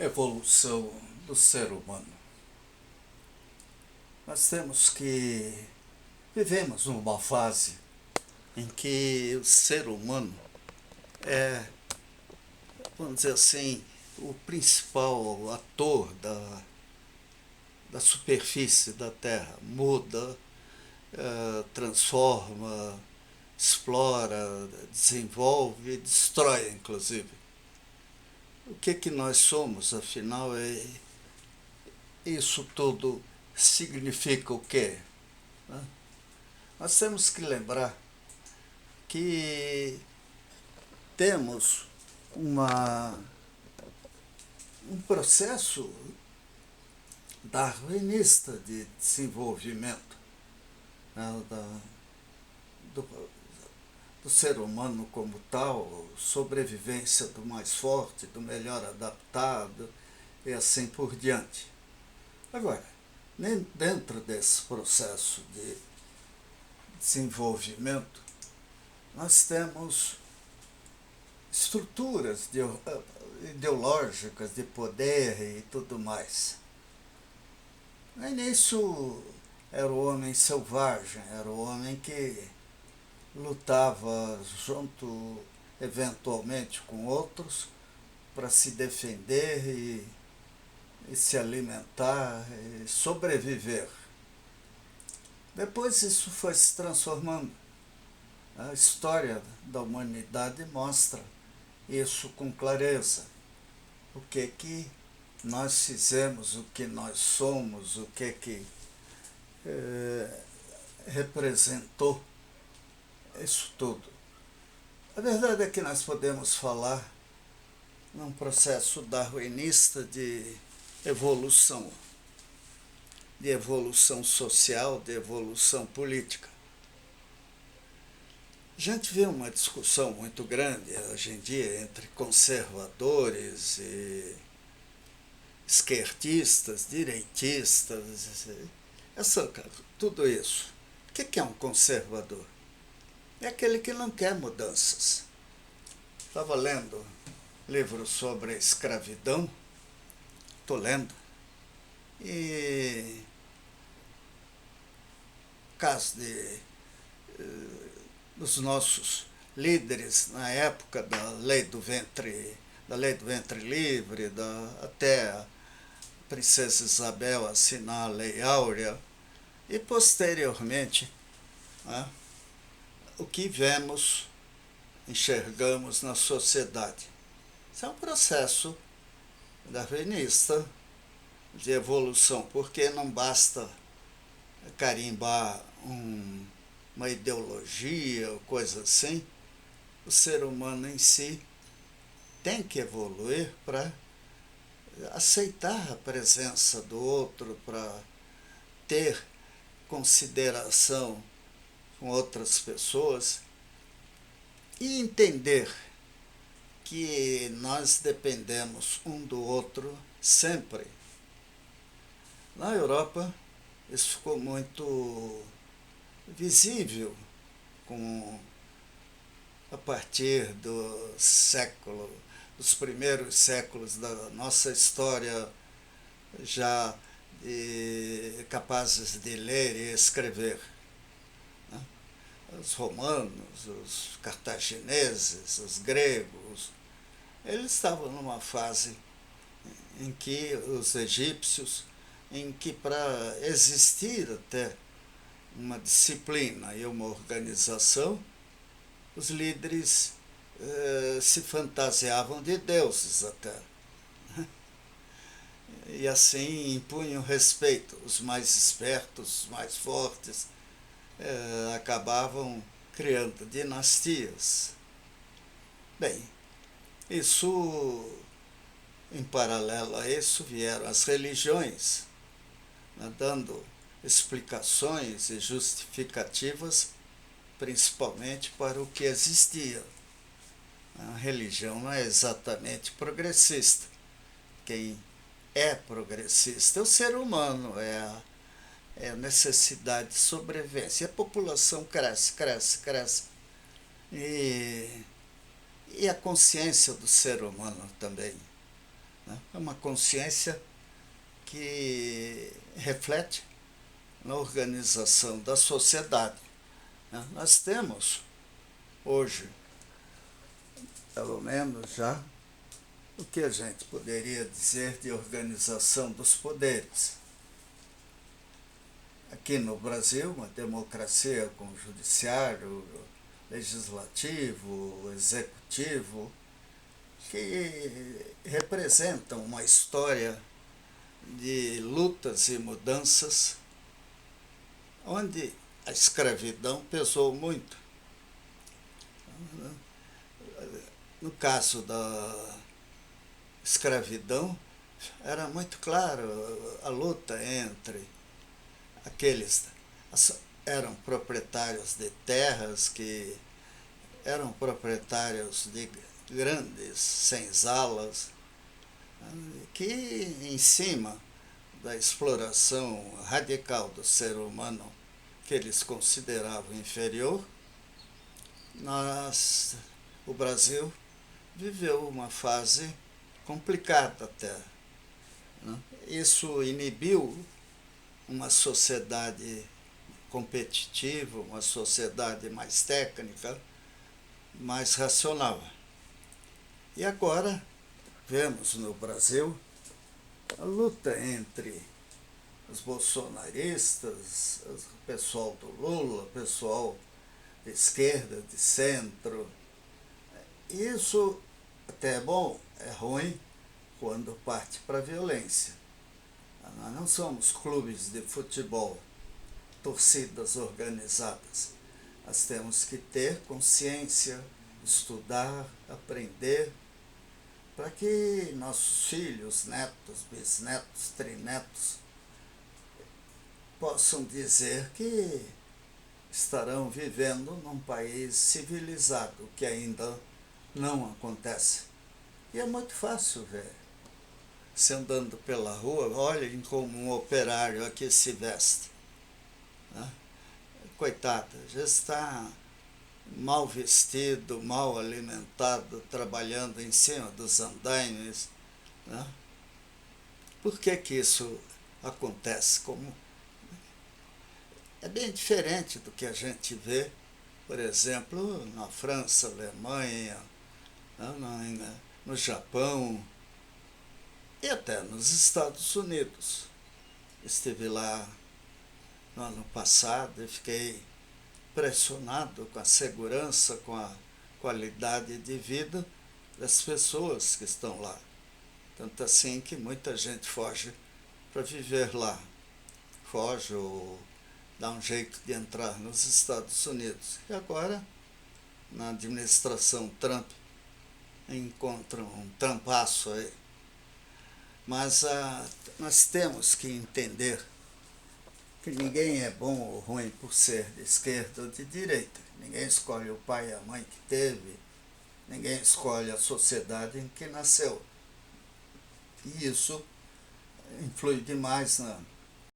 evolução do ser humano. Nós temos que vivemos numa fase em que o ser humano é, vamos dizer assim, o principal ator da superfície da Terra. Muda, transforma, explora, desenvolve, destrói, inclusive. O que nós somos, afinal, isso tudo significa o quê? Nós temos que lembrar que temos um processo darwinista de desenvolvimento, né, do ser humano como tal, sobrevivência do mais forte, do melhor adaptado e assim por diante. Agora, nem dentro desse processo de desenvolvimento, nós temos estruturas ideológicas de poder e tudo mais. No início era o homem selvagem, era o homem que lutava junto, eventualmente, com outros para se defender e se alimentar e sobreviver. Depois isso foi se transformando. A história da humanidade mostra isso com clareza. O que nós fizemos, o que nós somos, o que representou isso tudo. A verdade é que nós podemos falar num processo darwinista de evolução social, de evolução política. A gente vê uma discussão muito grande hoje em dia entre conservadores e esquerdistas, direitistas, tudo isso. O que é um conservador? É aquele que não quer mudanças. Estava lendo livros sobre a escravidão, estou lendo, e caso dos nossos líderes na época da lei do ventre livre, até a princesa Isabel assinar a Lei Áurea, e posteriormente, né, o que vemos, enxergamos na sociedade. Isso é um processo darwinista de evolução, porque não basta carimbar uma ideologia ou coisa assim. O ser humano em si tem que evoluir para aceitar a presença do outro, para ter consideração com outras pessoas e entender que nós dependemos um do outro sempre. Na Europa, isso ficou muito visível a partir dos primeiros séculos da nossa história, já capazes de ler e escrever. Os romanos, os cartagineses, os gregos, eles estavam numa fase em que os egípcios, em que para existir até uma disciplina e uma organização, os líderes se fantasiavam de deuses até. E assim impunham respeito. Os mais espertos, os mais fortes, acabavam criando dinastias. Bem, isso, em paralelo a isso, vieram as religiões, né, dando explicações e justificativas, principalmente para o que existia. A religião não é exatamente progressista. Quem é progressista é o ser humano, é a necessidade de sobrevivência. E a população cresce. E a consciência do ser humano também. né? É uma consciência que reflete na organização da sociedade, né? Nós temos hoje, pelo menos já, o que a gente poderia dizer de organização dos poderes. Aqui no Brasil, uma democracia com o judiciário, legislativo, executivo, que representam uma história de lutas e mudanças, onde a escravidão pesou muito. No caso da escravidão, era muito claro a luta entre aqueles eram proprietários de terras, que eram proprietários de grandes senzalas, que em cima da exploração radical do ser humano, que eles consideravam inferior, o Brasil viveu uma fase complicada até, né? Isso inibiu uma sociedade competitiva, uma sociedade mais técnica, mais racional. E agora vemos no Brasil a luta entre os bolsonaristas, o pessoal do Lula, o pessoal de esquerda, de centro. Isso até é bom, é ruim quando parte para a violência. Nós não somos clubes de futebol, torcidas organizadas. Nós temos que ter consciência, estudar, aprender, para que nossos filhos, netos, bisnetos, trinetos possam dizer que estarão vivendo num país civilizado, que ainda não acontece. E é muito fácil ver. Se andando pela rua, olhem como um operário aqui se veste, né? Coitado, já está mal vestido, mal alimentado, trabalhando em cima dos andaimes, né? Por que isso acontece? É bem diferente do que a gente vê, por exemplo, na França, Alemanha, né? No Japão e até nos Estados Unidos. Estive lá no ano passado e fiquei impressionado com a segurança, com a qualidade de vida das pessoas que estão lá. Tanto assim que muita gente foge para viver lá. Foge ou dá um jeito de entrar nos Estados Unidos. E agora, na administração Trump, encontram um trampaço aí. Mas nós temos que entender que ninguém é bom ou ruim por ser de esquerda ou de direita. Ninguém escolhe o pai e a mãe que teve, ninguém escolhe a sociedade em que nasceu. E isso influi demais